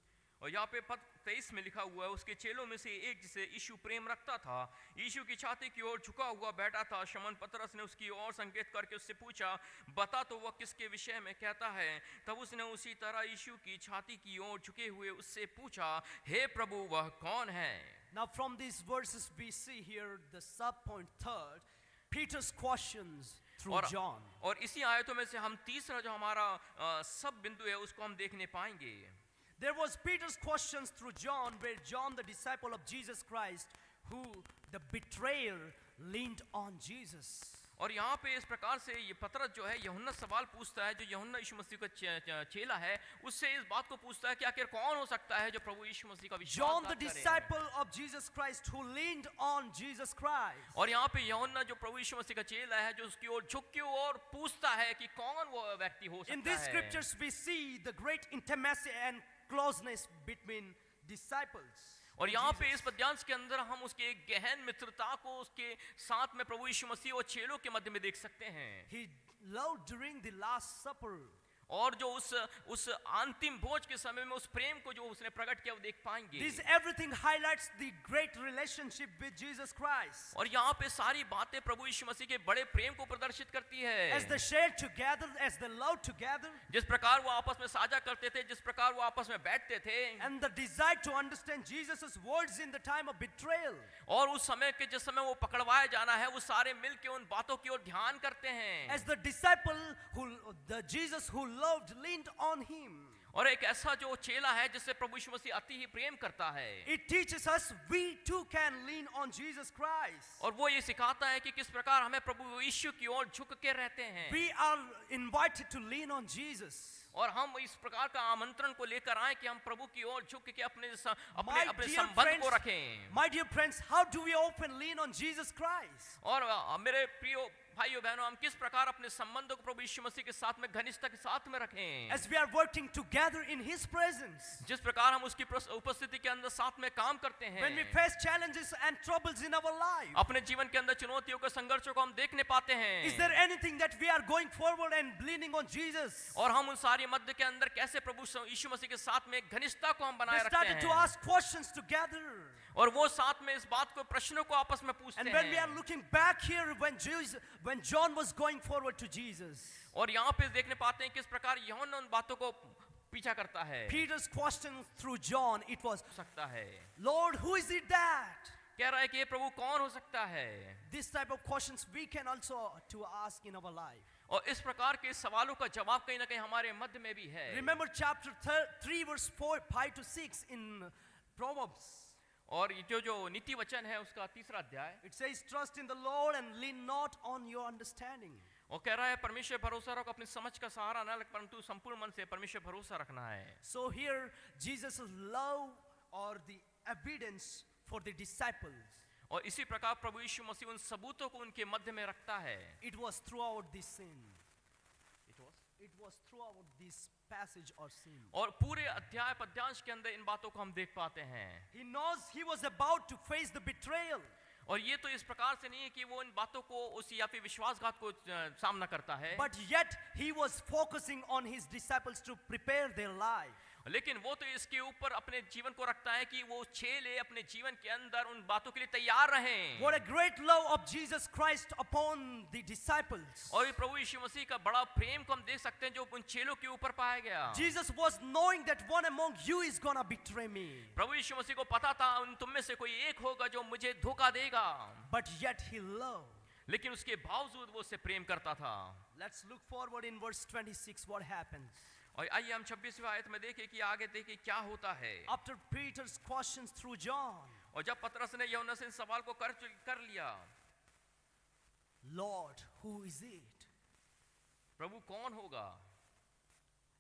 और यहाँ पे पद 23 में लिखा हुआ है, उसके चेलों में से एक जिसे यीशु प्रेम रखता था, यीशु की छाती की ओर झुका हुआ बैठा था। शमौन पतरस ने उसकी ओर संकेत करके उससे पूछा, बता तो वह किसके विषय में कहता है। तब उसने उसी तरह यीशु की छाती की ओर झुके हुए उससे पूछा, हे प्रभु, वह कौन है? Now from these verses we see here the sub-point third, Peter's questions through John. और इसी आयतों में से हम तीसरा जो हमारा सब बिंदु है उसको हम देखने पाएंगे। There was Peter's questions through John, where John, the disciple of Jesus Christ, who the betrayer leaned on Jesus. और यहाँ पे इस प्रकार से ये पतरस जो है यूहन्ना सवाल पूछता है, जो यूहन्ना यीशु मसीह का चेला है, उससे इस बात को पूछता है कि आखिर कौन हो सकता है जो प्रभु यीशु मसीह का विश्वास John, the करे। disciple of Jesus Christ, who leaned on Jesus Christ. और यहाँ पे यूहन्ना जो प्रभु यीशु मसीह का चेला है, जो उसकी ओर झुक के और पूछता है कि कौन वो व्यक्ति हो In सकता these है। scriptures we see the great intimacy and closeness between disciples. और यहाँ पे इस पद्यांश के अंदर हम उसके एक गहन मित्रता को उसके साथ में प्रभु यीशु मसीह और चेलों के मध्य में देख सकते हैं। He loved during the Last Supper. और जो उस अंतिम भोज के समय में उस प्रेम को जो उसने प्रकट किया वो देख पाएंगे। This everything highlights the great relationship with Jesus Christ. और यहाँ पे सारी बातें प्रभु यीशु मसीह के बड़े प्रेम को प्रदर्शित करती है। As they shared together, as they loved together, जिस प्रकार वो आपस में साझा करते थे, जिस प्रकार वो आपस में बैठते थे, and the desire to understand Jesus' words in the time of betrayal. और उस समय के जिस समय वो पकड़वाया जाना है, वो सारे मिल के उन बातों की ओर ध्यान करते हैं। As the disciple the Jesus who loved leaned on him. और एक ऐसा जो चेला है जिससे प्रभु यीशु मसीह अति ही प्रेम करता है। It teaches us we too can lean on Jesus Christ. और वो ये सिखाता है कि किस प्रकार हमें प्रभु यीशु की ओर झुक के रहते हैं। We are invited to lean on Jesus. और हम इस प्रकार का आमंत्रण को लेकर आए कि हम प्रभु की ओर झुक के अपने My अपने dear संबंध friends, को रखें। my dear friends, how do we often lean on Jesus Christ? और मेरे प्रिय भाइयों बहनों, हम किस प्रकार अपने संबंधों को प्रभु यीशु मसीह के साथ में घनिष्ठता के साथ में रखें? As we are working together in His presence. जिस प्रकार हम उसकी उपस्थिति के अंदर साथ में काम करते हैं। When we face challenges and troubles in our life. अपने जीवन के अंदर चुनौतियों के संघर्षों को हम देखने पाते हैं। Is there anything that we are going forward and leaning on Jesus? और हम उन सारी मध्य के अंदर कैसे प्रभु यीशु मसीह के साथ में घनिष्ठता को हम They बनाए रखते started to हैं? ask questions together. और वो साथ में इस बात को प्रश्नों को आपस में पूछते And when we are हैं। looking back here, when John was going forward to Jesus, और यहाँ पे देखने पाते हैं किस प्रकार यूहन्ना उन बातों को पीछा करता है। Peter's question through John, it was, हो सकता है, Lord, who is it that? कह रहा है कि ये प्रभु कौन हो सकता है? This type of questions we can also to ask in our life. और इस प्रकार के सवालों का जवाब कहीं ना कहीं हमारे मध्य में भी है। Remember chapter 3 verse 5 to 6 in Proverbs. और ये जो नीति वचन है उसका तीसरा अध्याय, It says, trust in the Lord and lean not on your understanding. वो कह रहा है परमेश्वर भरोसा रखो, अपनी समझ का सहारा न रख, परंतु संपूर्ण मन से परमेश्वर भरोसा रखना है। So here Jesus' love or the evidence for the disciples, और इसी प्रकार प्रभु यीशु मसीह उन सबूतों को उनके मध्य में रखता है। it was throughout this sin. It was throughout this passage or scene. और पूरे अध्याय पद्यांश के अंदर इन बातों को हम देख पाते हैं। He knows he was about to face the betrayal. और ये तो इस प्रकार से नहीं है कि वो इन बातों को उस या फिर विश्वासघात को सामना करता है, But yet he was focusing on his disciples to prepare their life. लेकिन वो तो इसके ऊपर अपने जीवन को रखता है कि वो चेले अपने जीवन के अंदर उन बातों के लिए तैयार रहें। What a great love of Jesus Christ upon the disciples. और ये प्रभु यीशु मसीह का बड़ा प्रेम को हम देख सकते हैं जो उन चेलों के ऊपर पाया गया। Jesus was knowing that one among you is gonna betray me. प्रभु यीशु मसीह को पता था उन तुम में से कोई एक होगा जो मुझे धोखा देगा, But yet he loved. लेकिन उसके बावजूद वो उससे प्रेम करता था। Let's look forward in verse 26 what happens. और आइए हम 26वें आयत में देखें कि आगे देखें क्या होता है। After Peter's questions through John, और जब पतरस ने यूहन्ना से इन सवाल को कर लिया, Lord, who is it? प्रभु कौन होगा?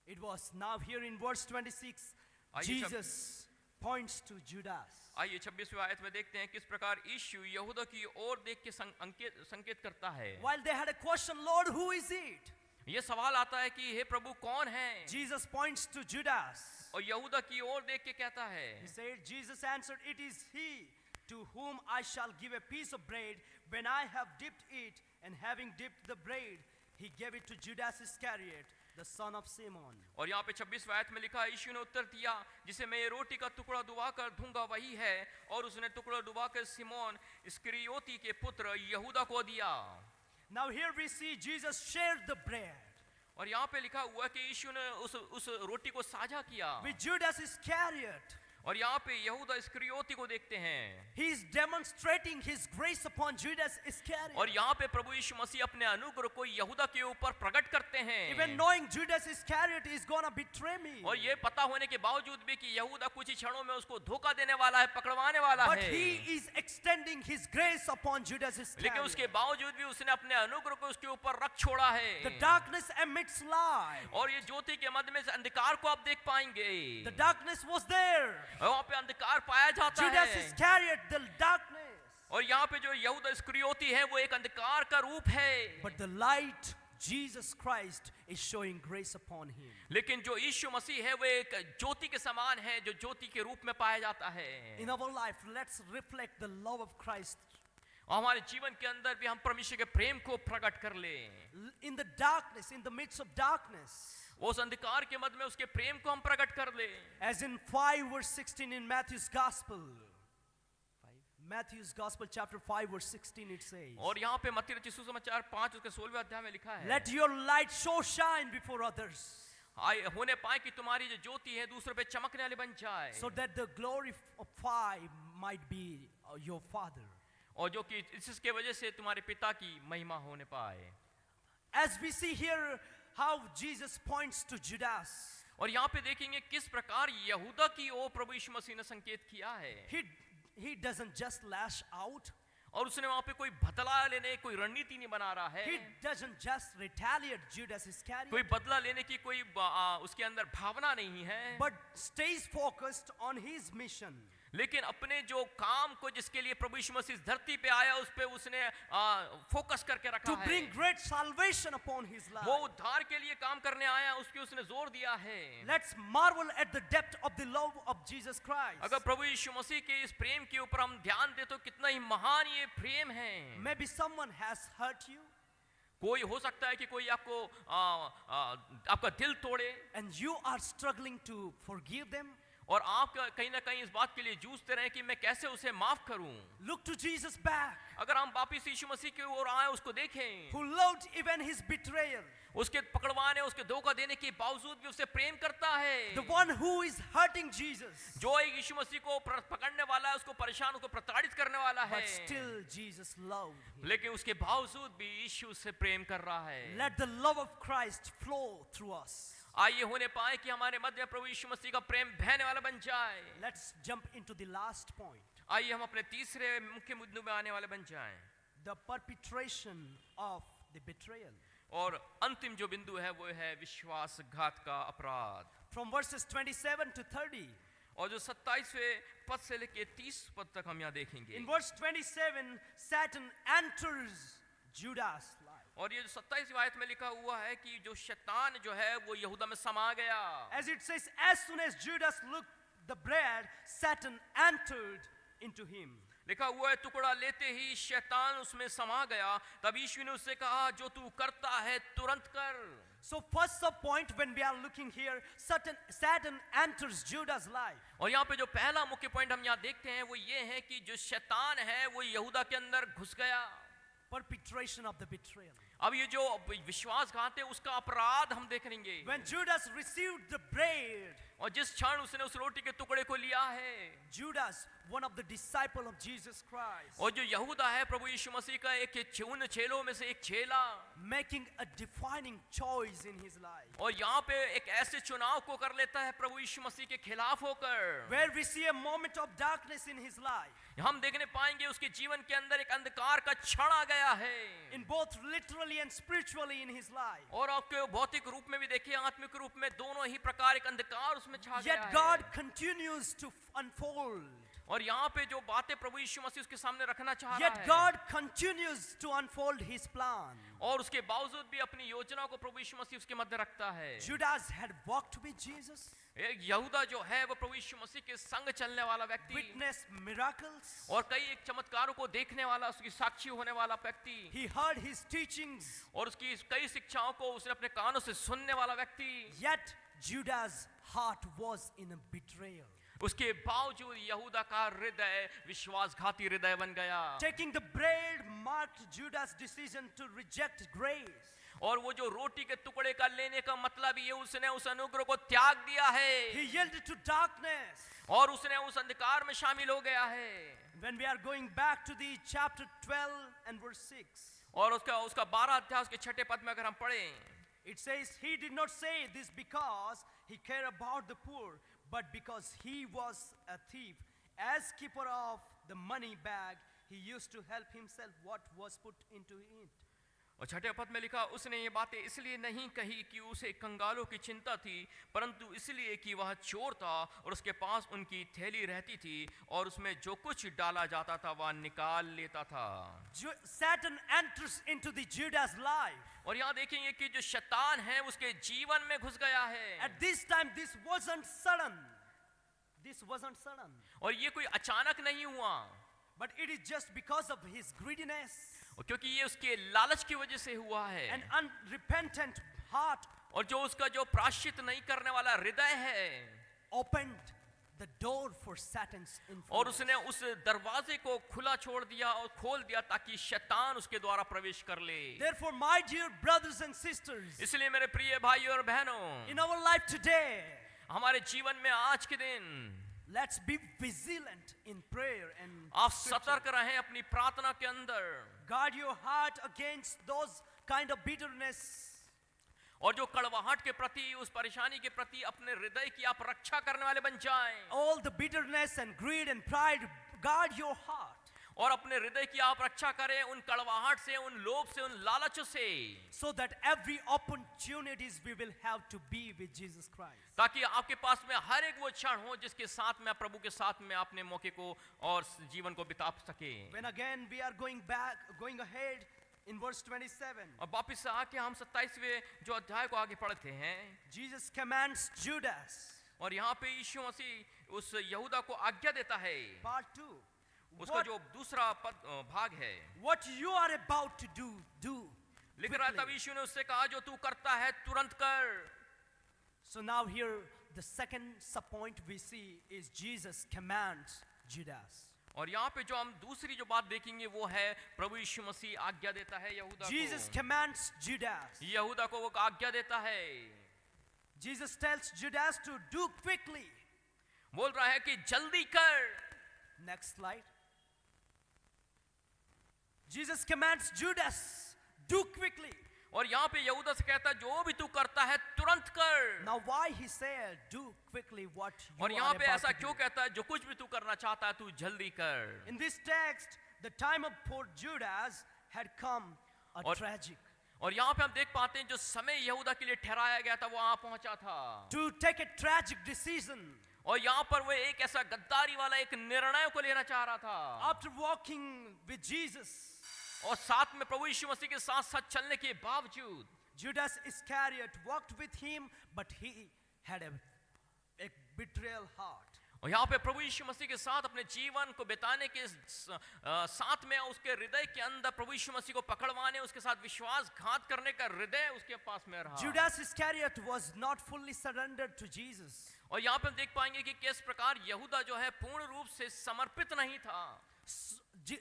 It was now here in verse 26, आइए Jesus points to Judas. आइए 26वें आयत में देखते हैं किस प्रकार यीशु यहूदा की ओर देख के संकेत करता है। While they had a question, Lord, who is it? ये सवाल आता है कि हे प्रभु कौन है? Jesus points to Judas. और यहूदा की ओर देख के कहता है, He said, Jesus answered, "It is he to whom I shall give a piece of bread when I have dipped it." And having dipped the bread, he gave it to Judas Iscariot, the son of Simon. और यहाँ पे 26वें आयत में लिखा है, यीशु ने उत्तर दिया, जिसे मैं ये रोटी का टुकड़ा डुबाकर दूंगा वही है, और उसने टुकड़ा डुबाकर सिमोन इस्करियोती के पुत्र यहूदा को दिया। Now here we see Jesus shared the bread और यहाँ पे लिखा हुआ है कि यीशु ने उस रोटी को साझा किया। with Judas Iscariot. और यहाँ पे यहूदा इस्करियोती को देखते हैं। He is demonstrating his grace upon Judas Iscariot. और यहाँ पे प्रभु यीशु मसीह अपने अनुग्रह को यहूदा के ऊपर प्रकट करते हैं। Even knowing Judas Iscariot is gonna betray me. और ये पता होने के बावजूद भी कि यहूदा कुछ ही क्षणों में उसको धोखा देने वाला है, पकड़वाने वाला But है, he is extending his grace upon Judas लेकिन उसके Iscariot. बावजूद भी उसने अपने अनुग्रह को उसके ऊपर रख छोड़ा है। The darkness amidst light. और ये ज्योति के मध्य में से अंधकार को आप देख पाएंगे। The darkness was there. और वहाँ पे अंधकार पाया जाता Judas है। Iscariot, the darkness. और यहाँ पे जो यहूदा इस्करियोती है वो एक अंधकार का रूप है। But the light, Jesus Christ, is showing grace upon him. लेकिन जो यीशु मसीह है वो एक ज्योति के समान है, जो ज्योति के रूप में पाया जाता है। In our life, let's reflect the love of Christ. और हमारे जीवन के अंदर भी हम परमेश्वर के प्रेम को प्रकट कर लें। In the darkness, in the midst of darkness. उस अंधकार के मध्य में उसके प्रेम को हम प्रकट कर लें। As in 5 verse 16 in Matthew's Gospel. Matthew's Gospel chapter 5 verse 16 it says. और यहाँ पे मत्ती रचित सुसमाचार 5 उसके 16वें अध्याय में लिखा है, Let your light so shine before others, होने पाए कि तुम्हारी जो ज्योति है दूसरों पे चमकने वाली बन जाए, so that the glory of five might be your Father. और जो कि इसके वजह से तुम्हारे पिता की महिमा होने पाए। As we see here how Jesus points to Judas. और यहाँ पे देखेंगे किस प्रकार यहूदा की ओर प्रभु यीशु मसीह ने संकेत किया है। He doesn't just lash out. और उसने वहाँ पे कोई बदला लेने कोई रणनीति नहीं बना रहा है, He doesn't just retaliate Judas Iscariot, कोई बदला लेने की कोई उसके अंदर भावना नहीं है, but stays focused on his mission. लेकिन अपने जो काम को जिसके लिए प्रभु यीशु मसीह इस धरती पे आया उस पे उसने फोकस करके रखा To है। bring great salvation upon his life. वो उद्धार के लिए काम करने आया, उसके उसने जोर दिया है। Let's marvel at the depth of the love of Jesus Christ. अगर प्रभु यीशु मसीह के इस प्रेम के ऊपर हम ध्यान दें तो कितना ही महान ये प्रेम है। Maybe someone has hurt you कोई हो सकता है कि कोई आपको आपका दिल तोड़े and you are struggling to forgive them. और आप कहीं ना कहीं इस बात के लिए जूझते रहे कि मैं कैसे उसे माफ करूं। Look to Jesus back, अगर हम वापिस यीशु मसीह की ओर आए, उसको देखें, who loved even his betrayal. उसके पकड़वाने उसके धोखा देने के बावजूद भी उसे प्रेम करता है। The one who is hurting Jesus. जो एक यीशु मसीह को पकड़ने वाला है, उसको परेशान उसको प्रताड़ित करने वाला है, But still Jesus loved him. लेकिन उसके बावजूद भी यीशु उससे प्रेम कर रहा है। Let the love of Christ flow through us. आइए होने पाए कि हमारे मध्य में प्रभु यीशु मसीह का प्रेम बहने वाला बन जाए। Let's jump into the last point. आइए हम अपने तीसरे मुख्य मुद्दों में आने वाले बन जाएं। The perpetration of the betrayal. और अंतिम जो बिंदु है वो है विश्वासघात का अपराध। From verses 27 to 30. और जो 27वें पद से लेके 30 पद तक हम यहाँ देखेंगे। In verse 27, Satan enters Judas' life. और ये जो 27वीं आयत में लिखा हुआ है कि जो शैतान जो है वो यहूदा में समा गया। As it says, as soon as Judas looked the bread, Satan entered into him. लिखा हुआ है टुकड़ा लेते ही शैतान उसमें समा गया, तब यीशु ने उससे कहा जो तू करता है तुरंत कर। So first sub point when we are looking here, Satan enters Judas' life. और यहाँ पे जो पहला मुख्य पॉइंट हम यहाँ देखते हैं वो ये है कि जो शैतान है वो यहूदा के अंदर घुस गया। Perpetration of the betrayal. अब ये जो विश्वासघात है उसका अपराध हम देखेंगे। When Judas received the bread, और जिस क्षण उसने उस रोटी के टुकड़े को लिया है, Judas, one of the disciples of Jesus Christ, और जो यहूदा है प्रभु यीशु मसीह का एक उन चेलों में से एक चेला, making a defining choice in his life, और यहाँ पे एक ऐसे चुनाव को कर लेता है प्रभु यीशु मसीह के खिलाफ होकर। where we see a moment of darkness in his life, हम देखने पाएंगे उसके जीवन के अंदर एक अंधकार का क्षण आ गया है, in both literally and spiritually in his life. और आपके भौतिक रूप में भी देखिए आत्मिक रूप में दोनों ही प्रकार एक अंधकार उसमें छा गया Yet है। God continues to unfold. और यहाँ पे जो बातें प्रभु यीशु मसीह उसके सामने रखना चाह रहा Yet है, God continues to unfold his plan. और उसके बावजूद भी अपनी योजना को प्रभु यीशु मसीह उसके मध्य रखता है। Judas had walked with Jesus, एक यहूदा जो है वो प्रभु यीशु मसीह के संग चलने वाला व्यक्ति, witnessed miracles. और कई एक चमत्कारों को देखने वाला, उसकी साक्षी होने वाला व्यक्ति, He heard his teachings. और उसकी कई शिक्षाओं को उसने अपने कानों से सुनने वाला व्यक्ति। Yet Judas' heart was in a betrayal. उसके बावजूद यहूदा का हृदय विश्वासघाती हृदय बन गया। Taking the bread marked Judas' decision to reject grace. और वो जो रोटी के टुकड़े का लेने का मतलब ये उसने उस अनुग्रह को त्याग दिया है, He yielded to darkness. और उसने उस अंधकार में शामिल हो गया है। When we are going back to the chapter 12 and verse 6, और उसका 12 अध्याय उसके 6 पद में अगर हम पढ़ें, it says, He did not say this because he cared about the poor, but because he was a thief. As keeper of the money bag, he used to help himself what was put into it. और 6 पद में लिखा, उसने ये बातें इसलिए नहीं कही कि उसे कंगालों की चिंता थी, परंतु इसलिए कि वह चोर था और उसके पास उनकी थैली रहती थी और उसमें जो कुछ डाला जाता था वह निकाल लेता था। Satan enters into the Judas' life. और यहाँ देखेंगे कि जो शैतान है उसके जीवन में घुस गया है। At this time, this wasn't sudden. This wasn't sudden. और ये कोई अचानक नहीं हुआ, But it is just because of his greediness, क्योंकि ये उसके लालच की वजह से हुआ है, an unrepentant heart और जो उसका जो प्रायश्चित नहीं करने वाला हृदय है, opened the door for Satan's और influence. उसने उस दरवाजे को खुला छोड़ दिया और खोल दिया ताकि शैतान उसके द्वारा प्रवेश कर ले। Therefore, my dear brothers and sisters, इसलिए मेरे प्रिय भाइयों और बहनों, in our life today, हमारे जीवन में आज के दिन let's be vigilant in prayer and आप scripture. सतर्क रहें अपनी प्रार्थना के अंदर, Guard your heart against those kind of bitterness. और जो कड़वाहट के प्रति, उस परेशानी के प्रति अपने हृदय की आप रक्षा करने वाले बन जाएं, All the bitterness and greed and pride, guard your heart. और अपने हृदय की आप रक्षा करें उन कड़वाहट से, उन लोभ से, उन लालचों से, So that every opportunities we will have to be with Jesus Christ. ताकि आपके पास में हर एक वो क्षण हो जिसके साथ में आप प्रभु के साथ में अपने मौके को और जीवन को बिता सके। When again we are going ahead in verse 27, और वापिस से आके हम 27वें जो अध्याय को आगे पढ़ते हैं, Jesus commands Judas, और यहाँ पे यीशु मसीह उस यहूदा को आज्ञा देता है। part 2. उसका जो दूसरा भाग है, What you are about to do. लिख रहा है, तब यीशु ने उससे कहा, जो तू करता है तुरंत कर। So now here the second subpoint we see is Jesus commands Judas. और यहाँ पे जो हम दूसरी जो बात देखेंगे वो है प्रभु यीशु मसीह आज्ञा देता है यहूदा Jesus को। commands Judas. यहूदा को वो आज्ञा देता है, Jesus tells Judas to do quickly. बोल रहा है कि जल्दी कर। Next slide. Jesus commands Judas, do quickly. और यहाँ पे यहूदा से कहता है, जो भी तू करता है तुरंत कर। Now why he said do quickly what you और are यहाँ पे about ऐसा to do. क्यों कहता है, जो कुछ भी तू करना चाहता है तू जल्दी कर। In this text, the time of poor Judas had come a और- tragic. और यहाँ पे हम देख पाते हैं जो समय यहूदा के लिए ठहराया गया था वो वहां पहुंचा था, To take a tragic decision और यहाँ पर वो एक ऐसा गद्दारी वाला एक निर्णय को लेना चाह रहा था। after walking with Jesus. और साथ में प्रभु यीशु मसीह के साथ साथ चलने के बावजूद Judas Iscariot walked with him, but he had a betrayal heart. और यहाँ पे प्रभु यीशु मसीह के साथ अपने जीवन को बिताने के साथ में उसके हृदय के अंदर प्रभु यीशु मसीह को पकड़वाने, उसके साथ विश्वासघात करने का हृदय उसके पास में रहा। Judas Iscariot was not fully surrendered to Jesus. और यहाँ पे हम देख पाएंगे कि किस प्रकार यहूदा जो है पूर्ण रूप से समर्पित नहीं था।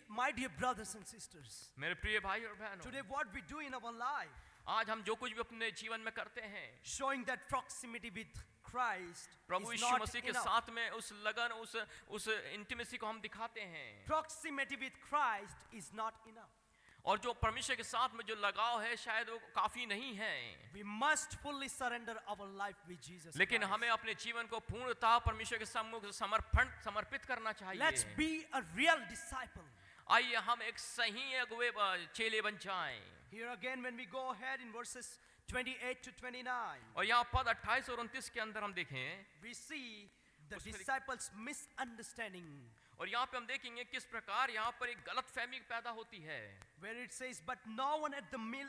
My dear brothers and sisters, मेरे प्रिय भाई और बहनों, today what we do in our life, आज हम जो कुछ भी अपने जीवन में करते हैं, showing that proximity with Christ Prabhu is Yeshu not मसीह के enough. साथ में उस लगन, उस इंटीमेसी को हम दिखाते हैं, Proximity with Christ is not enough. और जो परमेश्वर के साथ में जो लगाव है शायद वो काफी नहीं है। We must fully surrender our life with Jesus लेकिन Christ. हमें अपने जीवन को पूर्णतः परमेश्वर के सम्मुख समर्पित करना Let's चाहिए। be a real disciple. आइए हम एक सही अगुवे चेले बन जाएं। Here again, when we go ahead in verses 28 to 29, और यहाँ पद 28 और 29 के अंदर हम देखें, we see the उसमें disciples' misunderstanding, और यहाँ पे हम देखेंगे किस प्रकार यहाँ पर एक गलत फहमी पैदा होती है, where it says, "But no one at the meal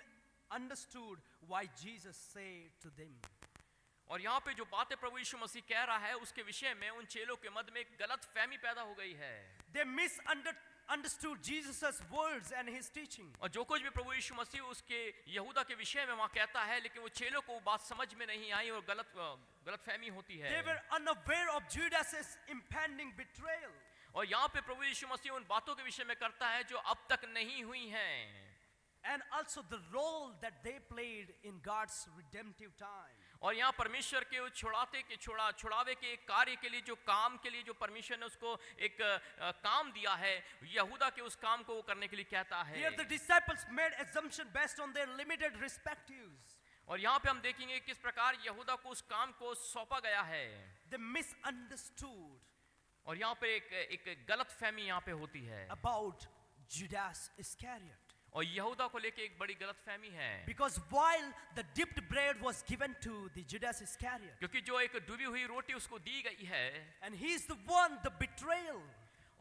understood why Jesus said to them." और यहाँ पे जो बातें प्रभु यीशु मसीह कह रहा है उसके विषय में उन चेलों के मध्य में एक गलत फहमी पैदा हो गई है। They misunderstood Jesus' words and his teaching. और जो कुछ भी प्रभु यीशु मसीह उसके यहूदा के विषय में वहाँ कहता है, लेकिन वो चेलों को वो बात समझ में नहीं आई और गलत फहमी होती है। They were unaware of Judas's impending betrayal. और यहाँ पे प्रभु यीशु मसीह उन बातों के विषय में करता है जो अब तक नहीं हुई हैं, And also the role that they played in God's redemptive time. और यहाँ परमेश्वर के उस छुड़ावे के एक कार्य के लिए जो काम के लिए जो परमेश्वर ने उसको एक काम दिया है, यहूदा के उस काम को वो करने के लिए कहता है। Here the disciples made assumption based on their limited perspectives. और यहाँ पे हम देखेंगे किस प्रकार यहूदा को उस काम को सौंपा गया है, They misunderstood और यहाँ पे एक गलत फहमी यहाँ पे होती है, about Judas Iscariot. और यहूदा को लेके एक बड़ी गलत फहमी है, Because while the dipped bread was given to the Judas Iscariot, क्योंकि जो एक डूबी हुई रोटी उसको दी गई है, and he is the one, the betrayal.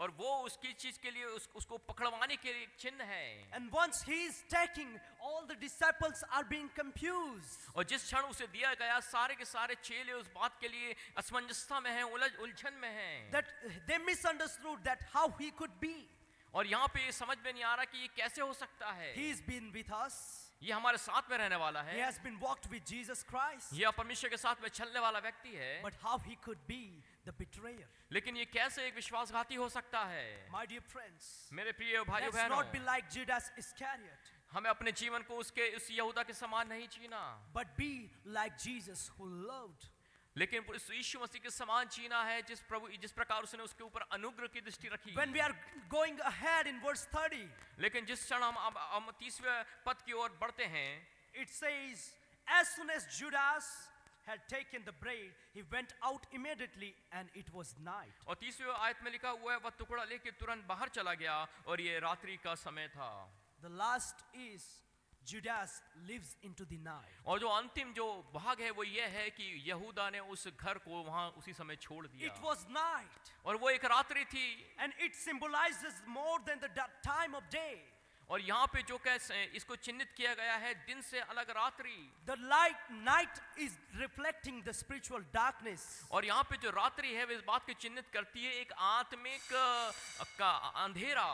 और वो उसकी चीज के लिए उसको पकड़वाने के लिए एक चिन्ह है, And once he is taking, all the disciples are being confused. और जिस क्षण उसे दिया गया सारे के सारे चेले उस बात के लिए असमंजसता में हैं, उलझन में हैं, That they misunderstood that how he could be. और यहाँ पे ये समझ में नहीं आ रहा कि ये कैसे हो सकता है, He has been with us. ये हमारे साथ में रहने वाला He है, has been walked with Jesus Christ. ये परमेश्वर के साथ में चलने वाला व्यक्ति है, But how he could be the betrayer? लेकिन ये कैसे एक विश्वासघाती हो सकता है। My dear friends, मेरे प्रिय भाइयों let's not be बहनों, like Judas Iscariot, हमें अपने जीवन को उसके उस यहूदा के समान नहीं जीना, but be like Jesus who loved. लेकिन उस यीशु मसीह के समान जीना है जिस प्रकार उसने उसके ऊपर अनुग्रह की दृष्टि रखी। When we are going ahead in verse 30, लेकिन जिस क्षण हम 30वें पद की ओर बढ़ते हैं, it says, "As soon as Judas had taken the bread, he went out immediately, and it was night." और 30वें आयत में लिखा हुआ है वह टुकड़ा लेके तुरंत बाहर चला गया और ये रात्रि का समय था। The last is Judas lives into the night. और जो अंतिम जो भाग है वो ये है कि यहूदा ने उस घर को वहां उसी समय छोड़ दिया, It was night, और वो एक रात्रि थी, and it symbolizes more than the time of day. और यहाँ पे जो कैसे इसको चिन्हित किया गया है दिन से अलग रात्रि, The night is reflecting the spiritual darkness. और यहाँ पे जो रात्रि है वो इस बात को चिन्हित करती है एक आत्मिक का अंधेरा।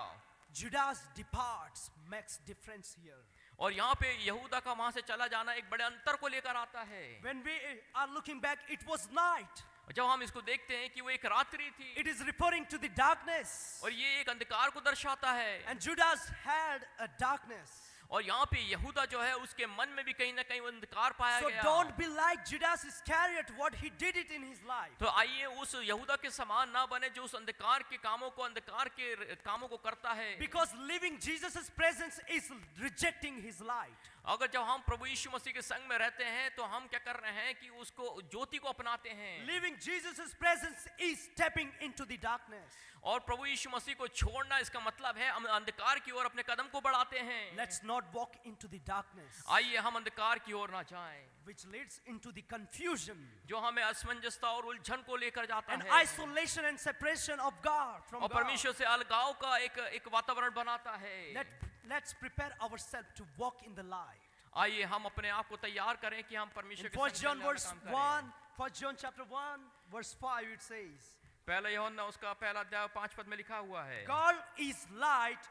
Judas departs makes difference here. और यहाँ पे यहूदा का वहां से चला जाना एक बड़े अंतर को लेकर आता है। When we are looking back, it was night. और जब हम इसको देखते हैं कि वो एक रात्रि थी, It is referring to the darkness. और ये एक अंधकार को दर्शाता है, And Judas had a darkness. और यहाँ पे यहूदा जो है उसके मन में भी कहीं ना कहीं वो अंधकार पाया So गया। don't be like Judas Iscariot, what he did it in his life. तो आइए उस यहूदा के समान ना बने जो उस अंधकार के कामों को करता है। Because living Jesus' presence is rejecting his light. अगर जब हम प्रभु यीशु मसीह के संग में रहते हैं तो हम क्या कर रहे हैं कि उसको ज्योति को अपनाते हैं, Living Jesus' presence is stepping into the darkness. और प्रभु यीशु मसीह को छोड़ना इसका मतलब है हम अंधकार की ओर अपने कदम को बढ़ाते हैं। Let's not walk into the darkness, आइए हम अंधकार की ओर ना जाएं which leads into the confusion जो हमें असमंजसता और उलझन को लेकर जाता and है, isolation and separation of God from और God. परमेश्वर से अलगाव का एक वातावरण बनाता है। Let's prepare ourselves to walk in the light. आइए हम अपने आप को तैयार करें कि हम परमेश्वर In के 1 संग John चलने वाला verse काम 1, करें। 1 John chapter 1 verse 5 it says, पहला यूहन्ना उसका पहला अध्याय 5 पद में लिखा हुआ है, God is light,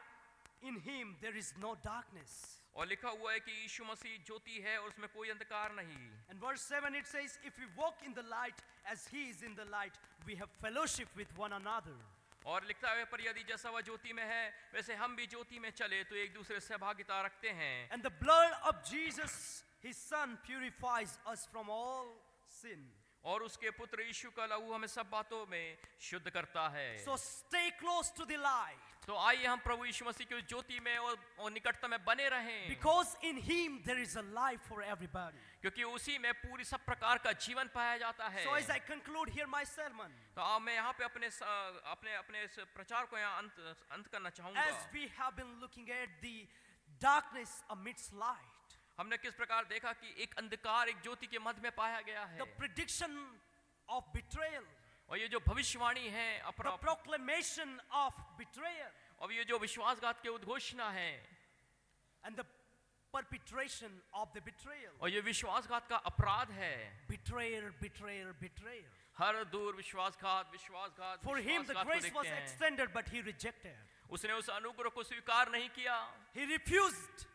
in him there is no darkness. और लिखा हुआ है कि यीशु मसीह ज्योति है और उसमें कोई अंधकार नहीं। And verse 7 it says, if we walk in the light as he is in the light, we have fellowship with one another. और लिखता है पर यदि जैसा वह ज्योति में है वैसे हम भी ज्योति में चले तो एक दूसरे से सहभागिता रखते हैं। And the blood of Jesus, his son, purifies us from all sin. और उसके पुत्र यीशु का लहू हमें सब बातों में शुद्ध करता है। So stay close to the light. तो आइए हम प्रभु यीशु मसीह की उस ज्योति में और निकटता में बने रहें, Because in him there is a life for everybody. क्योंकि उसी में पूरी सब प्रकार का जीवन पाया जाता है। So as I conclude here my sermon, तो अब मैं यहाँ पे अपने इस प्रचार को यहाँ अंत करना चाहूँगा। as we have been looking at the darkness amidst light, हमने किस प्रकार देखा कि एक अंधकार एक ज्योति के मध्य में पाया गया है, the prediction of betrayal, और ये जो भविष्यवाणी है the proclamation of betrayal, और ये जो विश्वासघात के उद्घोषणा है and the perpetration of the betrayal. और ये विश्वासघात का अपराध है। Betrayer, betrayer, betrayer. हर दूर विश्वासघात विश्वासघात For him the विश्वासघात को grace was देखते हैं। extended, but he rejected. उसने उस अनुग्रह को स्वीकार नहीं किया, He refused.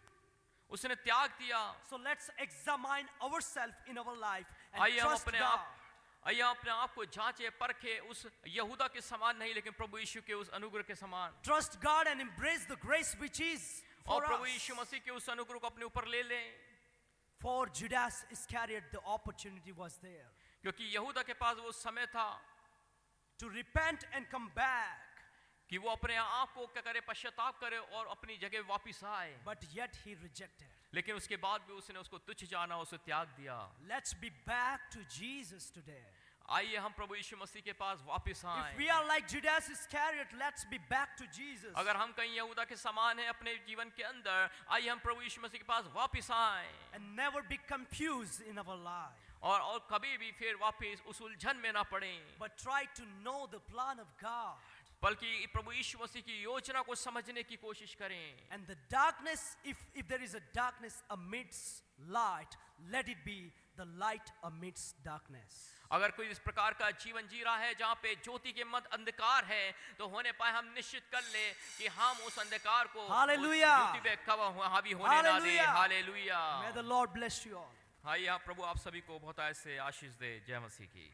उसने त्याग दिया। So let's examine ourselves in our life and आइए हम trust अपने God. आप को जांचे परखे, उस यहूदा के समान नहीं लेकिन प्रभु यीशु के उस अनुग्रह के समान। Trust God and embrace the grace which is और for प्रभु us. यीशु मसीह के उस अनुग्रह को अपने ऊपर ले लें, For Judas Iscariot, the opportunity was there क्योंकि यहूदा के पास वो समय था to repent and come back, कि वो अपने आप को क्या करे, पश्चाताप करे और अपनी जगह वापस आए, but yet he rejected. लेकिन उसके बाद भी उसने उसको तुच्छ जाना, उसे त्याग दिया। Let's be back to Jesus today. आइए हम प्रभु यीशु मसीह के पास वापस If we आए। are like Judas Iscariot, let's be back to Jesus. अगर हम कहीं यहूदा के समान हैं अपने जीवन के अंदर, आइए हम प्रभु यीशु मसीह के पास वापस आए And never be confused in our life, और कभी भी फिर वापस उस उलझन में ना पड़ें, but try to know the plan of God. बल्कि प्रभु यीशु मसीह की योजना को समझने की कोशिश करें। And the darkness, if there is a darkness amidst light, let it be the light amidst darkness. अगर कोई इस प्रकार का जीवन जी रहा है जहाँ पे ज्योति के मध्य अंधकार है, तो होने पाए हम निश्चित कर ले कि हम उस अंधकार को Hallelujah. ज्योति पे कब हावी होने ना दे। Hallelujah. Hallelujah. May the Lord bless you all. हाँ, यहाँ प्रभु आप सभी को बहुत ऐसे आशीष दे। जय मसीह की।